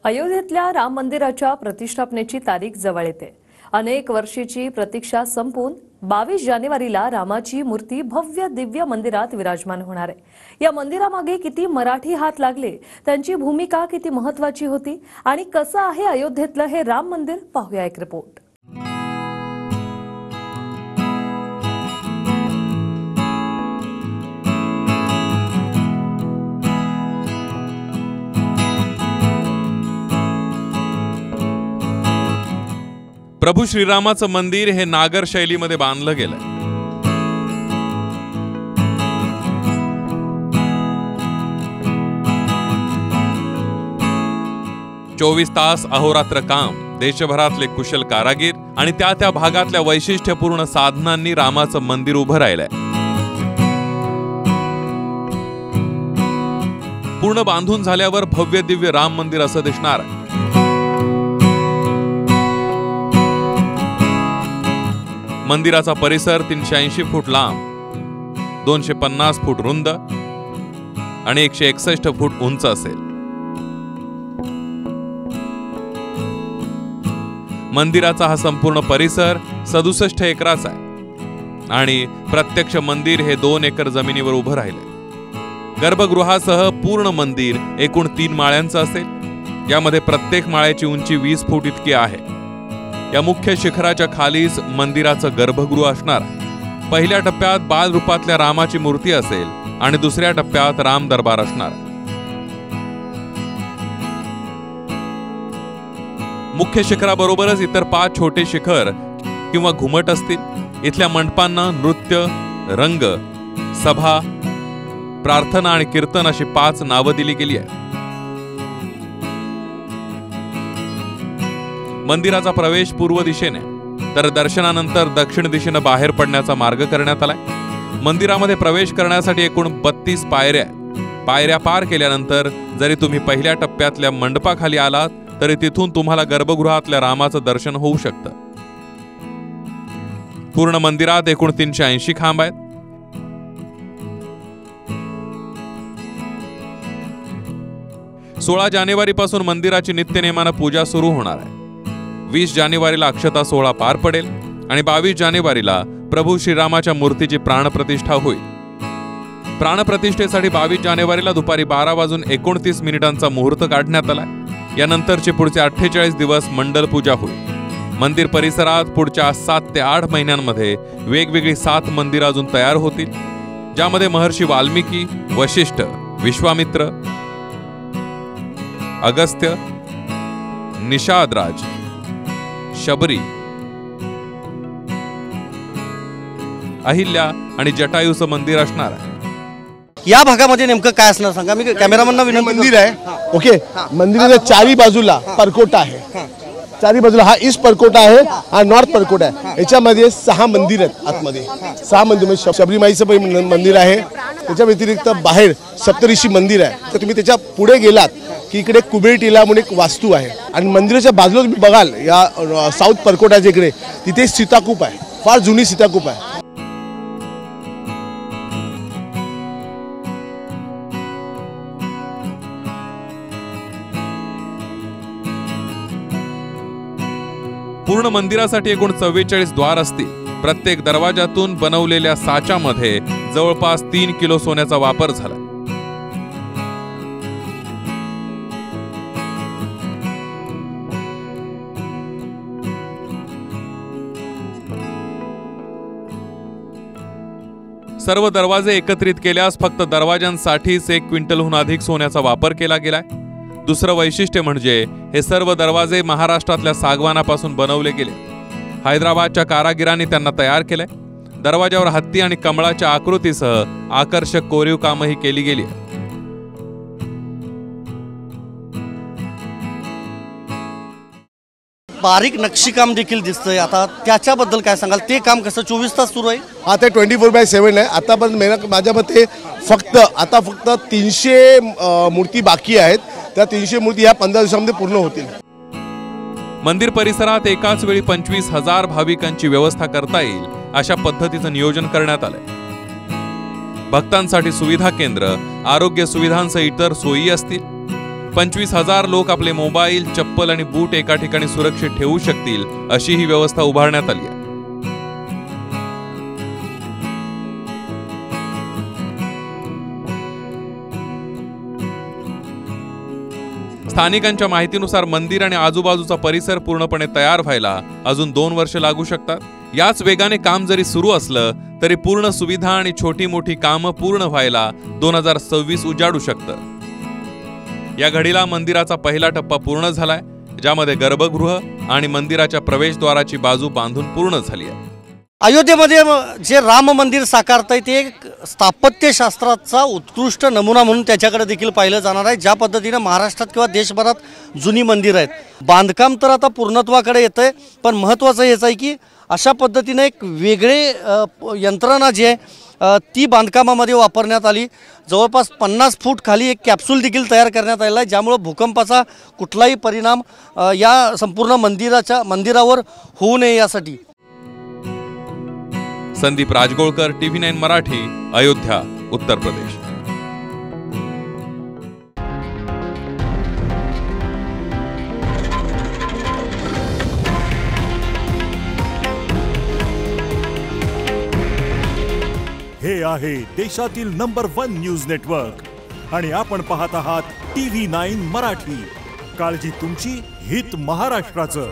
अयोध्येतल्या राम मंदिराच्या प्रतिष्ठापनेची तारीख जवळ येते। अनेक वर्षीची प्रतीक्षा संपून 22 जानेवारीला रामाची मूर्ती भव्य दिव्य मंदिरात विराजमान होणार आहे। या मंदिरामागे किती मराठी हात लागले, त्यांची भूमिका किती महत्त्वाची होती आणि कसं आहे अयोध्येतलं हे राम मंदिर, पाहूया एक रिपोर्ट। प्रभू श्रीरामाचं मंदिर हे नागर शैलीमध्ये बांधलं गेलंय। चोवीस तास अहोरात्र काम, देशभरातले कुशल कारागीर आणि त्या भागातल्या वैशिष्ट्यपूर्ण साधनांनी रामाचं मंदिर उभं राहिलंय। पूर्ण बांधून झाल्यावर भव्य दिव्य राम मंदिर असं दिसणार आहे। मंदिराचा परिसर 380 फूट लांब, 250 फूट रुंद आणि 161 फूट उंच असेल। मंदिराचा हा संपूर्ण परिसर 67 एकराचा आहे आणि प्रत्यक्ष मंदिर हे 2 एकर जमिनीवर उभं राहिले। गर्भगृहासह पूर्ण मंदिर एकूण 3 माळ्यांचं असेल। यामध्ये प्रत्येक माळ्याची उंची 20 फूट इतकी आहे। या मुख्य शिखराच्या खालीच मंदिराचं गर्भगृह असणार आहे। पहिल्या टप्प्यात बाल रूपातल्या रामाची मूर्ती असेल आणि दुसऱ्या टप्प्यात राम दरबार असणार। मुख्य शिखराबरोबरच इतर 5 छोटे शिखर किंवा घुमट असतील। इथल्या मंडपांना नृत्य, रंग, सभा, प्रार्थना आणि कीर्तन अशी 5 नावं दिली गेली आहेत। मंदिराचा प्रवेश पूर्व दिशेने, तर दर्शनानंतर दक्षिण दिशेने बाहेर पडण्याचा मार्ग करण्यात आलाय। मंदिरामध्ये प्रवेश करण्यासाठी एकूण 32 पायऱ्या आहेत। पायऱ्या पार केल्यानंतर जरी तुम्ही पहिल्या टप्प्यातल्या मंडपाखाली आलात तरी तिथून तुम्हाला गर्भगृहातल्या रामाचं दर्शन होऊ शकतं। पूर्ण मंदिरात एकूण 380 खांब आहेत। सोळा जानेवारीपासून मंदिराची नित्यनेमानं पूजा सुरू होणार आहे। 20 जानेवारीला अक्षता सोहळा पार पडेल आणि 22 जानेवारीला प्रभू श्रीरामाच्या मूर्तीची प्राणप्रतिष्ठा होईल। प्राणप्रतिष्ठेसाठी 22 जानेवारीला दुपारी 12:29 मुहूर्त काढण्यात आलाय। यानंतरचे पुढचे 48 दिवस मंडल पूजा होईल। मंदिर परिसरात पुढच्या 7 ते 8 महिन्यांमध्ये वेगवेगळी 7 मंदिरं अजून तयार होतील, ज्यामध्ये महर्षी वाल्मिकी, वशिष्ठ, विश्वामित्र, अगस्त्य, निषादराज, शबरी, अहिल्या आणि जटायूचं मंदिर असणार आहे। या भागामध्ये नेमकं काय असणार सांगा। मी कॅमेरामॅनना विनंती, मंदिर आहे ओके। मंदिराच्या चारी बाजूला परकोटा आहे। चारी बाजूला हा ईस्ट परकोटा आहे, हा नॉर्थ परकोटा आहे। याच्यामध्ये 6 मंदिर आहेत। आतमध्ये 6 मंदिर, शबरी माईचं पण मंदिर आहे। त्याच्या व्यतिरिक्त बाहेर सप्तऋषी मंदिर आहे। तर तुम्ही त्याच्या पुढे गेलात की इकडे कुबेर टीला म्हणून एक वास्तू आहे आणि मंदिराच्या बाजूला तुम्ही बघाल या साऊथ परकोटाच्या इकडे तिथे सीताकूप आहे, फार जुनी सीताकूप आहे। पूर्ण मंदिरासाठी एकूण 44 द्वार असतील। प्रत्येक दरवाजातून बनवलेल्या साच्यामध्ये जवळपास 3 किलो सोन्याचा वापर झाला। सर्व दरवाजे एकत्रित केल्यास फक्त दरवाजांसाठीच 1 क्विंटलहून अधिक सोन्याचा वापर केला गेलाय। दुसरं वैशिष्ट्य म्हणजे हे सर्व दरवाजे महाराष्ट्रातल्या सागवानापासून बनवले गेले। हैदराबादच्या कारागिरांनी त्यांना तयार केलंय। दरवाजावर हत्ती आणि कमळाच्या आकृतीसह आकर्षक कोरीव कामही केली गेली आहे। बारीक नक्षीकाम देखील दिसतंय, आता त्याच्याबद्दल काय सांगाल? ते काम कसं 24 तास सुरू आहे? आता 24/7 आहे। आतापर्यंत माझ्या मते फक्त 300 मूर्ती बाकी आहेत। त्या 300 मूर्ती या 15 दिवसांमध्ये पूर्ण होतील। मंदिर परिसरात एकाच वेळी 25,000 भाविकांची व्यवस्था करता येईल अशा पद्धतीचं नियोजन करण्यात आलंय। भक्तांसाठी सुविधा केंद्र, आरोग्य सुविधांसह इतर सोयी असतील। 25,000 लोक आपले मोबाईल, चप्पल आणि बूट एका ठिकाणी सुरक्षित ठेवू शकतील अशी ही व्यवस्था उभारण्यात आली आहे. स्थानिकांच्या माहितीनुसार मंदिर आणि आजूबाजूचा परिसर पूर्णपणे तयार व्हायला अजून 2 वर्ष लागू शकतात. याच वेगाने काम जरी सुरू असलं तरी पूर्ण सुविधा आणि छोटी मोठी कामं पूर्ण व्हायला 2026 उजाडू शकतं. या घडीला मंदिराचा पहिला टप्पा पूर्ण झालाय, ज्यामध्ये गर्भगृह आणि मंदिराच्या प्रवेशद्वाराची बाजू बांधून पूर्ण झाली आहे. अयोध्येमध्ये जे राम मंदिर साकारतंय ते एक स्थापत्यशास्त्राचा उत्कृष्ट नमुना म्हणून त्याच्याकडे देखील पाहिलं जाणार आहे. ज्या पद्धतीनं महाराष्ट्रात किंवा देशभरात जुनी मंदिरं आहेत, बांधकाम तर आता पूर्णत्वाकडे येतंय, पण महत्त्वाचं हेच आहे की अशा पद्धतीनं एक वेगळे यंत्रणा जी आहे ती बांधकामामध्ये वापरण्यात आली. जवळपास 50 फूट खाली एक कॅप्सूल देखील तयार करण्यात आलेला आहे, ज्यामुळं भूकंपाचा कुठलाही परिणाम या संपूर्ण मंदिरावर होऊ नये यासाठी. संदीप राजगोळकर, TV9 मराठी, अयोध्या, उत्तर प्रदेश. हे आहे देशातील नंबर 1 न्यूज नेटवर्क आणि आपण पाहत आहात TV9 मराठी. काळजी तुमची, हित महाराष्ट्राचं.